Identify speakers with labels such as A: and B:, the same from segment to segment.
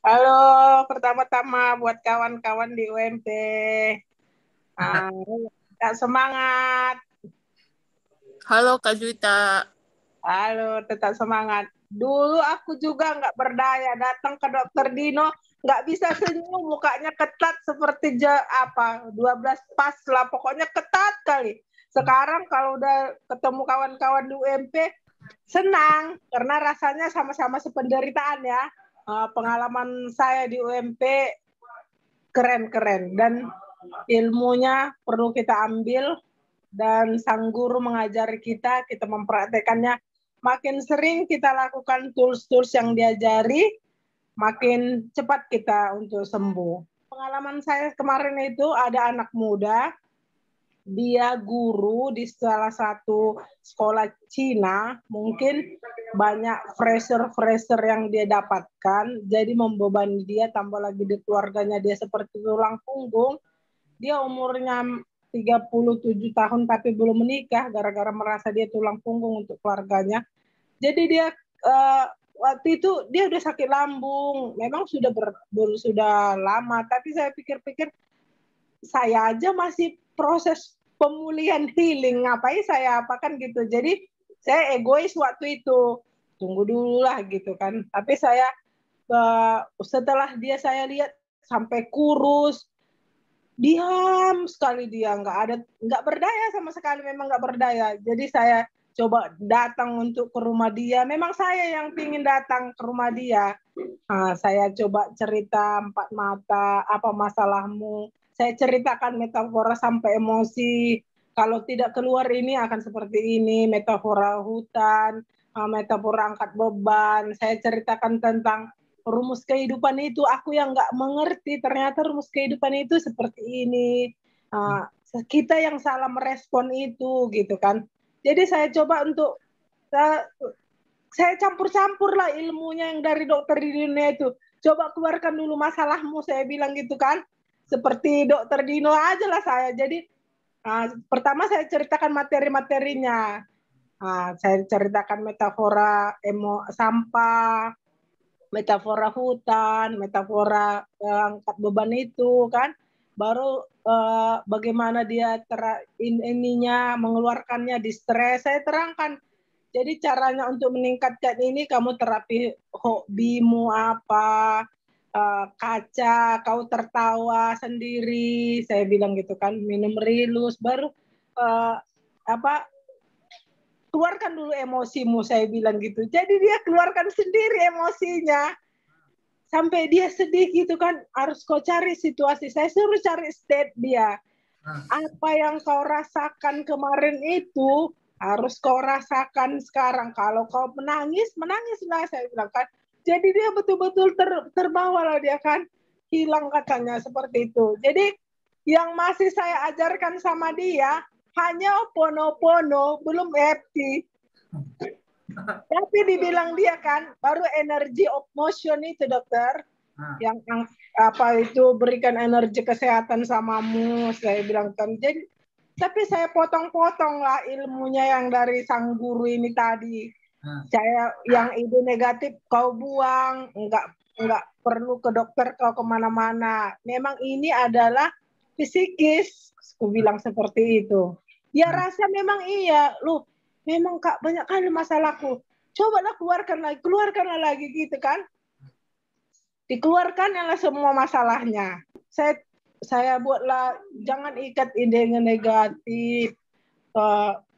A: Halo, pertama-tama buat kawan-kawan di UMP. Ah, Kak semangat.
B: Halo Kak Juwita.
A: Halo, tetap semangat. Dulu aku juga nggak berdaya datang ke dokter Dino, nggak bisa senyum, mukanya ketat seperti 12 pas lah, pokoknya ketat kali. Sekarang kalau udah ketemu kawan-kawan di UMP, senang karena rasanya sama-sama sependeritaan ya. Pengalaman saya di UMP keren-keren dan ilmunya perlu kita ambil dan sang guru mengajari kita mempraktekannya. Makin sering kita lakukan tools-tools yang diajari, makin cepat kita untuk sembuh. Pengalaman saya kemarin itu ada anak muda, dia guru di salah satu sekolah Cina, mungkin banyak fresher-fresher yang dia dapatkan, jadi membebani dia, tambah lagi di keluarganya dia seperti tulang punggung. Dia umurnya 37 tahun tapi belum menikah gara-gara merasa dia tulang punggung untuk keluarganya. Jadi dia waktu itu dia udah sakit lambung, memang sudah lama, tapi saya pikir-pikir saya aja masih proses pemulihan healing, ngapain saya apakan gitu. Jadi saya egois waktu itu, tunggu dulu lah gitu kan. Tapi saya setelah saya lihat sampai kurus, diam sekali, dia nggak berdaya sama sekali, memang nggak berdaya. Jadi saya coba datang untuk ke rumah dia, memang saya yang pingin datang ke rumah dia. Saya coba cerita empat mata, apa masalahmu, saya ceritakan metafora sampai emosi, kalau tidak keluar ini akan seperti ini, metafora hutan, metafora angkat beban, saya ceritakan tentang rumus kehidupan itu. Aku yang nggak mengerti, ternyata rumus kehidupan itu seperti ini. Kita yang salah merespon itu gitu kan. Jadi saya coba untuk saya campur-campur lah ilmunya yang dari dokter di dunia itu. Coba keluarkan dulu masalahmu, saya bilang gitu kan. Seperti dokter Dino aja lah saya. Jadi pertama saya ceritakan materi-materinya. Saya ceritakan metafora sampah, metafora hutan, metafora angkat beban itu kan, baru bagaimana dia ininya mengeluarkannya di stres, saya terangkan. Jadi caranya untuk meningkatkan ini, kamu terapi hobimu apa, kaca, kau tertawa sendiri, saya bilang gitu kan, minum rilus, baru apa, keluarkan dulu emosimu, saya bilang gitu. Jadi dia keluarkan sendiri emosinya sampai dia sedih gitu kan, harus kau cari situasi, saya suruh cari state dia, apa yang kau rasakan kemarin itu harus kau rasakan sekarang. Kalau kau menangis, menangislah, saya bilang kan. Jadi dia betul-betul terbawa lah dia kan, hilang katanya seperti itu. Jadi yang masih saya ajarkan sama dia hanya pono-pono, belum FT. Tapi dibilang dia kan, baru energy of motion itu dokter, yang apa itu berikan energi kesehatan samamu, saya bilang kan. Jadi tapi saya potong-potong lah ilmunya yang dari sang guru ini tadi. Saya yang ide negatif kau buang, enggak perlu ke dokter, kau kemana-mana. Memang ini adalah psikis, aku bilang seperti itu. Ya rasa memang iya, lu memang kak banyak kali masalahku. Cobalah keluarkanlah lagi gitu kan. Dikeluarkan adalah semua masalahnya. Saya buatlah, jangan ikat ide negatif.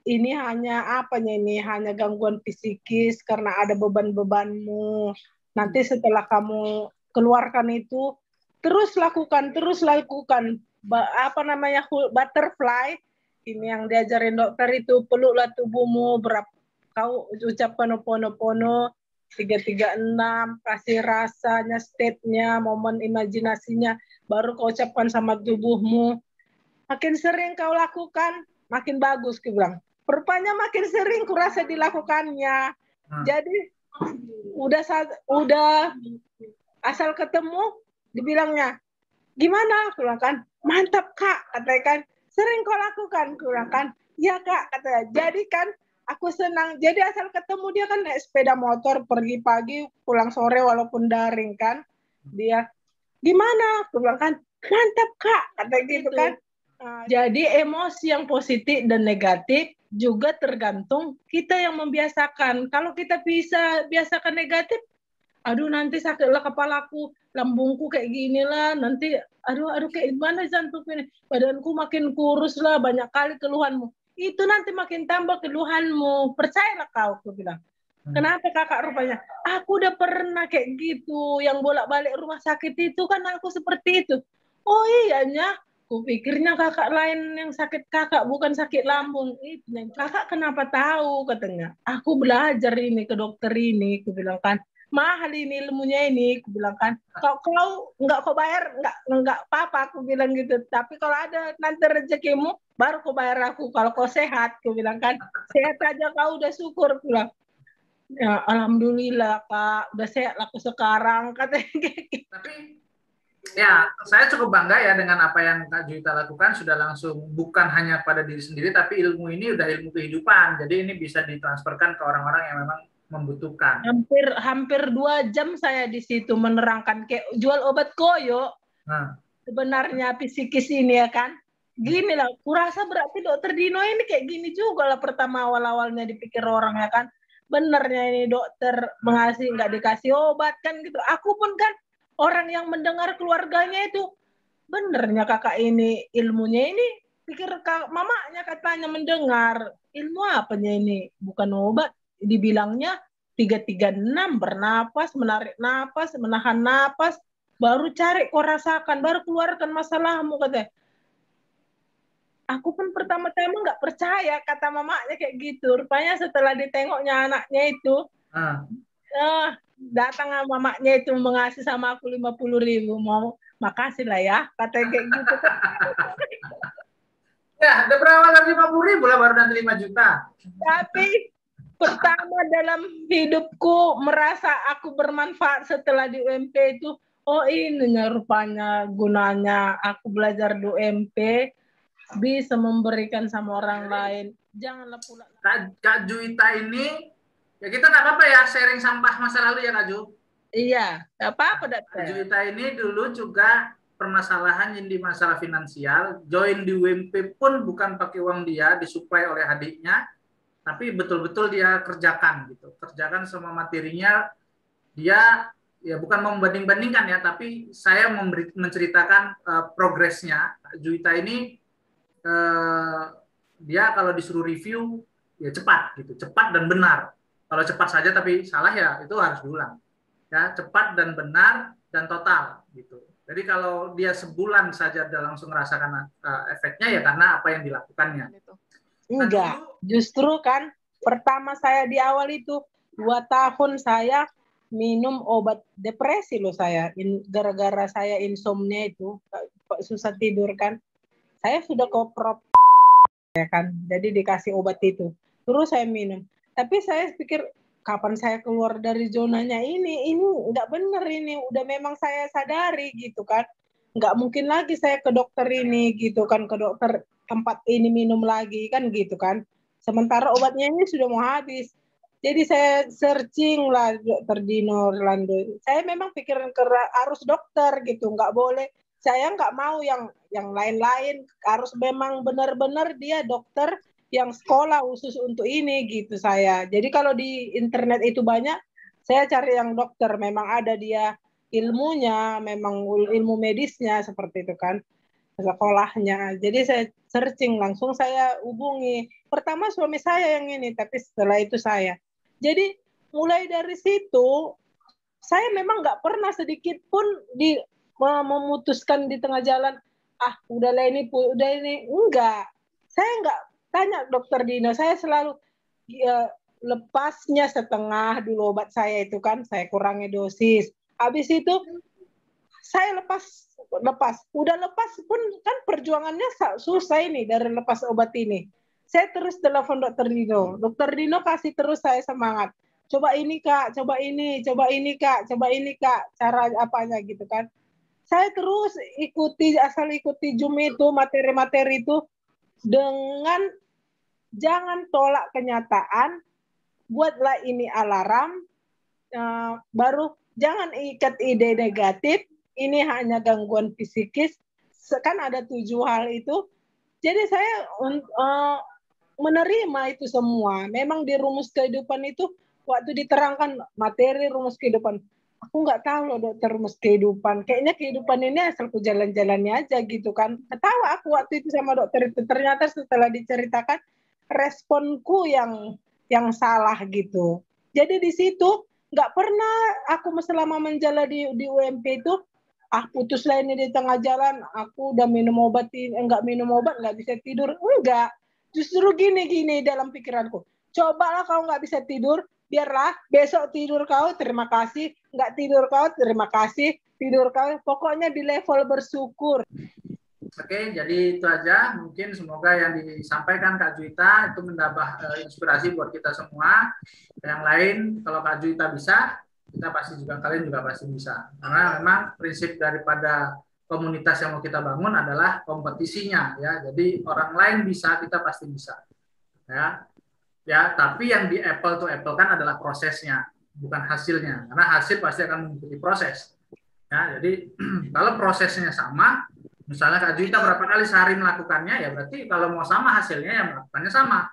A: Ini hanya apanya, ini hanya gangguan psikis karena ada beban-bebanmu. Nanti setelah kamu keluarkan itu, terus lakukan. Apa namanya, butterfly. Ini yang diajarin dokter itu, peluklah tubuhmu, kau ucap pono-pono, 336, kasih rasanya, state-nya, momen imajinasinya, baru kau ucapkan sama tubuhmu. Makin sering kau lakukan, makin bagus, aku bilang. Rupanya makin sering kurasa dilakukannya. Jadi udah asal ketemu dibilangnya, gimana? Aku bilang kan, mantap kak, katanya kan. Sering kau lakukan, aku bilang kan. Ya kak, katanya. Jadi kan aku senang. Jadi asal ketemu dia kan naik sepeda motor, pergi pagi, pulang sore walaupun daring kan. Dia, gimana? Aku bilang kan, mantap Kak, kata gitu kan. Jadi emosi yang positif dan negatif juga tergantung kita yang membiasakan. Kalau kita bisa biasakan negatif, aduh nanti sakitlah kepalaku, lambungku kayak gini lah, nanti aduh kayak gimana jantungku ini, badanku makin kurus lah, banyak kali keluhanmu. Itu nanti makin tambah keluhanmu, percayalah kau, aku bilang. Kenapa kakak rupanya? Aku udah pernah kayak gitu, yang bolak-balik rumah sakit itu kan aku seperti itu. Oh iyanya, kupikirnya kakak lain yang sakit kakak, bukan sakit lambung. Itu kakak kenapa tahu katanya. Aku belajar ini ke dokter ini, aku bilang kan. Mahal ini ilmunya ini, aku bilang kan. Kau nggak kau bayar, nggak apa-apa, aku bilang gitu. Tapi kalau ada nanti rezekimu, baru kau bayar aku. Kalau kau sehat, aku bilang kan. Sehat aja kau udah syukur, aku bilang. Ya, alhamdulillah Kak, udah sehat aku sekarang katanya.
C: Tapi ya, saya cukup bangga ya dengan apa yang Kak Juwita lakukan, sudah langsung bukan hanya pada diri sendiri, tapi ilmu ini udah ilmu kehidupan. Jadi ini bisa ditransferkan ke orang-orang yang memang membutuhkan.
A: Hampir 2 jam saya di situ menerangkan kayak jual obat koyo. Sebenarnya psikis ini ya kan. Gini lah, kurasa berarti dokter Dino ini kayak gini juga lah pertama awal-awalnya dipikir orang ya kan. Benernya ini dokter nggak dikasih obat kan gitu. Aku pun kan orang yang mendengar keluarganya itu, benernya kakak ini ilmunya ini, pikir mamanya katanya mendengar. Ilmu apanya ini? Bukan obat. Dibilangnya 336, bernapas, menarik napas, menahan napas, baru cari kau rasakan, baru keluarkan masalahmu katanya. Aku pun pertama-tama nggak percaya kata mamanya kayak gitu. Rupanya setelah ditengoknya anaknya itu, datang mamanya itu mengasih sama aku 50.000. Mau makasih lah ya, kata kayak gitu.
C: Ya, udah berawal dari 50.000 lah, baru nanti 5 juta.
A: Tapi pertama dalam hidupku merasa aku bermanfaat setelah di UMP itu, oh ini rupanya gunanya aku belajar di UMP, bisa memberikan sama orang lain. Janganlah pula.
C: Kak Juwita ini, ya kita nggak apa-apa ya sharing sampah masa lalu ya Kak Ju.
A: Iya, nggak apa-apa.
C: Kak Juwita ini dulu juga permasalahan di masalah finansial, join di UMP pun bukan pakai uang dia, disuplai oleh adiknya, tapi betul-betul dia kerjakan gitu, kerjakan semua materinya. Dia ya bukan membanding-bandingkan ya, tapi saya menceritakan progresnya. Kak Juwita ini dia kalau disuruh review ya cepat gitu, cepat dan benar. Kalau cepat saja tapi salah ya itu harus diulang. Ya, cepat dan benar dan total gitu. Jadi kalau dia sebulan saja dia langsung merasakan efeknya ya karena apa yang dilakukannya.
A: Enggak, justru kan pertama saya di awal itu 2 tahun saya minum obat depresi loh saya. Gara-gara saya insomnia itu, susah tidur kan. Saya sudah koprop ya kan, jadi dikasih obat itu. Terus saya minum. Tapi saya pikir kapan saya keluar dari zonanya ini nggak bener ini. Udah memang saya sadari gitu kan. Nggak mungkin lagi saya ke dokter ini gitu kan, ke dokter tempat ini minum lagi kan gitu kan. Sementara obatnya ini sudah mau habis. Jadi saya searching lah dokter Dino Orlando. Saya memang pikiran harus dokter gitu, nggak boleh. Saya nggak mau yang lain-lain, harus memang benar-benar dia dokter yang sekolah khusus untuk ini gitu saya. Jadi kalau di internet itu banyak, saya cari yang dokter, memang ada dia ilmunya, memang ilmu medisnya seperti itu kan, sekolahnya. Jadi saya searching, langsung saya hubungi. Pertama suami saya yang ini, tapi setelah itu saya. Jadi mulai dari situ, saya memang nggak pernah sedikit pun memutuskan di tengah jalan, udahlah ini, enggak. Saya enggak tanya dokter Dino, saya selalu lepasnya setengah dulu obat saya itu kan, saya kurangi dosis. Habis itu saya lepas. Udah lepas pun kan perjuangannya susah ini dari lepas obat ini. Saya terus telepon dokter Dino. Dokter Dino kasih terus saya semangat. Coba ini Kak, coba ini Kak, coba ini Kak, cara apanya gitu kan. Saya terus asal ikuti Zoom itu, materi-materi itu, dengan jangan tolak kenyataan, buatlah ini alarm, baru Jangan ikat ide negatif, ini hanya gangguan psikis, kan ada 7 hal itu. Jadi saya menerima itu semua. Memang di rumus kehidupan itu, waktu diterangkan materi rumus kehidupan, aku nggak tahu loh dokter rumus kehidupan. Kayaknya kehidupan ini asalku jalan-jalannya aja gitu kan. Ketawa aku waktu itu sama dokter itu. Ternyata setelah diceritakan, responku yang salah gitu. Jadi di situ nggak pernah aku selama menjalani di UMP itu, putuslah ini di tengah jalan, aku udah minum obat, enggak minum obat nggak bisa tidur. Enggak, justru gini dalam pikiranku, cobalah kau nggak bisa tidur, biarlah besok tidur kau terima kasih, nggak tidur kau terima kasih, tidur kau, pokoknya di level bersyukur.
C: Oke, jadi itu aja. Mungkin semoga yang disampaikan Kak Juwita itu menambah inspirasi buat kita semua. Yang lain, kalau Kak Juwita bisa, kita pasti juga, kalian juga pasti bisa. Karena memang prinsip daripada komunitas yang mau kita bangun adalah kompetisinya, ya. Jadi orang lain bisa, kita pasti bisa. Ya, tapi yang di apple to apple kan adalah prosesnya, bukan hasilnya. Karena hasil pasti akan mengikuti proses. Ya, jadi kalau prosesnya sama, misalnya Kak Juwita berapa kali sehari melakukannya, ya berarti kalau mau sama hasilnya, ya melakukannya sama.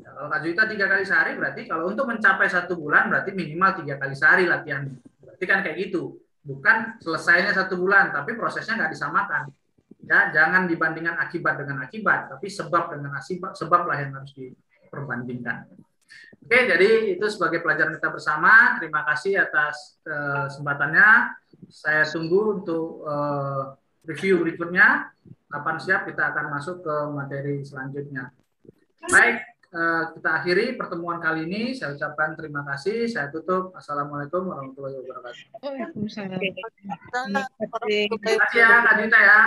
C: Ya, kalau Kak Juwita 3 kali sehari, berarti kalau untuk mencapai 1 bulan, berarti minimal 3 kali sehari latihannya. Berarti kan kayak gitu. Bukan selesainya 1 bulan, tapi prosesnya nggak disamakan. Ya, jangan dibandingkan akibat dengan akibat, tapi sebab dengan sebab lah yang harus diperbandingkan. Oke, jadi itu sebagai pelajaran kita bersama. Terima kasih atas kesempatannya. Saya tunggu untuk review berikutnya. Kapan siap kita akan masuk ke materi selanjutnya. Baik, kita akhiri pertemuan kali ini. Saya ucapkan terima kasih. Saya tutup. Assalamualaikum warahmatullahi wabarakatuh.
A: Waalaikumsalam.
B: Terima kasih.
C: Terima kasih ya Kak Juwita ya.